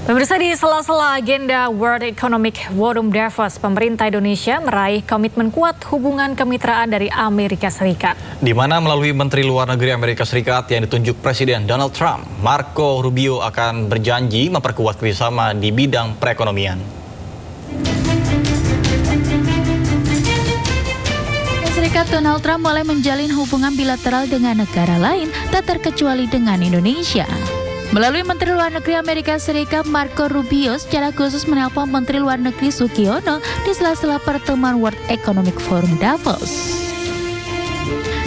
Pemirsa, di sela-sela agenda World Economic Forum Davos, pemerintah Indonesia meraih komitmen kuat hubungan kemitraan dari Amerika Serikat. Di mana melalui Menteri Luar Negeri Amerika Serikat yang ditunjuk Presiden Donald Trump, Marco Rubio akan berjanji memperkuat kerjasama di bidang perekonomian. Serikat Donald Trump mulai menjalin hubungan bilateral dengan negara lain, tak terkecuali dengan Indonesia. Melalui Menteri Luar Negeri Amerika Serikat Marco Rubio secara khusus menelpon Menteri Luar Negeri Sugiono di sela-sela pertemuan World Economic Forum Davos.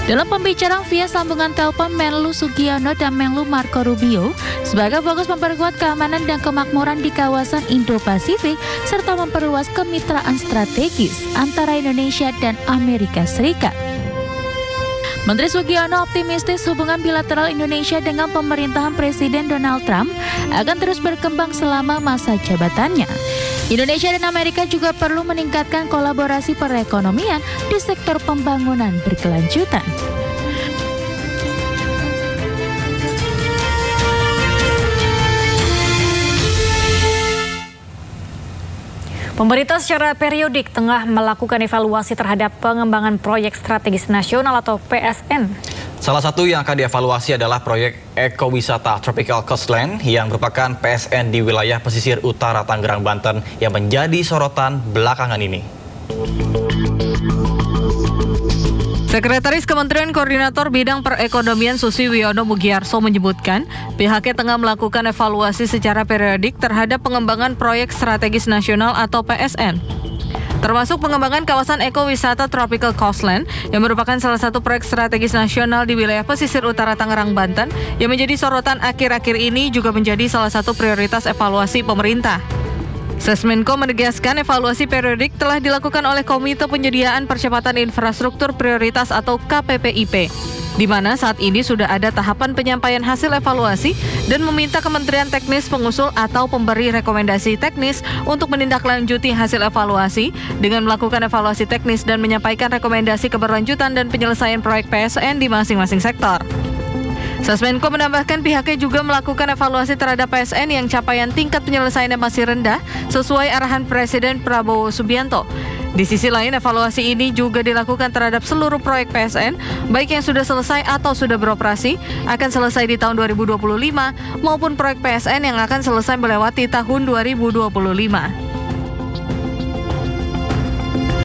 Dalam pembicaraan via sambungan telepon, Menlu Sugiono dan Menlu Marco Rubio sebagai fokus memperkuat keamanan dan kemakmuran di kawasan Indo-Pasifik serta memperluas kemitraan strategis antara Indonesia dan Amerika Serikat. Menteri Sugiono optimistis hubungan bilateral Indonesia dengan pemerintahan Presiden Donald Trump akan terus berkembang selama masa jabatannya. Indonesia dan Amerika juga perlu meningkatkan kolaborasi perekonomian di sektor pembangunan berkelanjutan. Pemerintah secara periodik tengah melakukan evaluasi terhadap pengembangan proyek strategis nasional atau PSN. Salah satu yang akan dievaluasi adalah proyek ekowisata Tropical Coastline yang merupakan PSN di wilayah pesisir utara Tangerang, Banten yang menjadi sorotan belakangan ini. Sekretaris Kementerian Koordinator Bidang Perekonomian Susi Wiono Mugiarso menyebutkan pihaknya tengah melakukan evaluasi secara periodik terhadap pengembangan proyek strategis nasional atau PSN. Termasuk pengembangan kawasan ekowisata Tropical Coastline yang merupakan salah satu proyek strategis nasional di wilayah pesisir utara Tangerang, Banten yang menjadi sorotan akhir-akhir ini juga menjadi salah satu prioritas evaluasi pemerintah. Sesmenko menegaskan evaluasi periodik telah dilakukan oleh Komite Penyediaan Percepatan Infrastruktur Prioritas atau KPPIP, di mana saat ini sudah ada tahapan penyampaian hasil evaluasi dan meminta Kementerian Teknis pengusul atau pemberi rekomendasi teknis untuk menindaklanjuti hasil evaluasi dengan melakukan evaluasi teknis dan menyampaikan rekomendasi keberlanjutan dan penyelesaian proyek PSN di masing-masing sektor. Sesmenko menambahkan pihaknya juga melakukan evaluasi terhadap PSN yang capaian tingkat penyelesaiannya masih rendah sesuai arahan Presiden Prabowo Subianto. Di sisi lain, evaluasi ini juga dilakukan terhadap seluruh proyek PSN, baik yang sudah selesai atau sudah beroperasi, akan selesai di tahun 2025, maupun proyek PSN yang akan selesai melewati tahun 2025.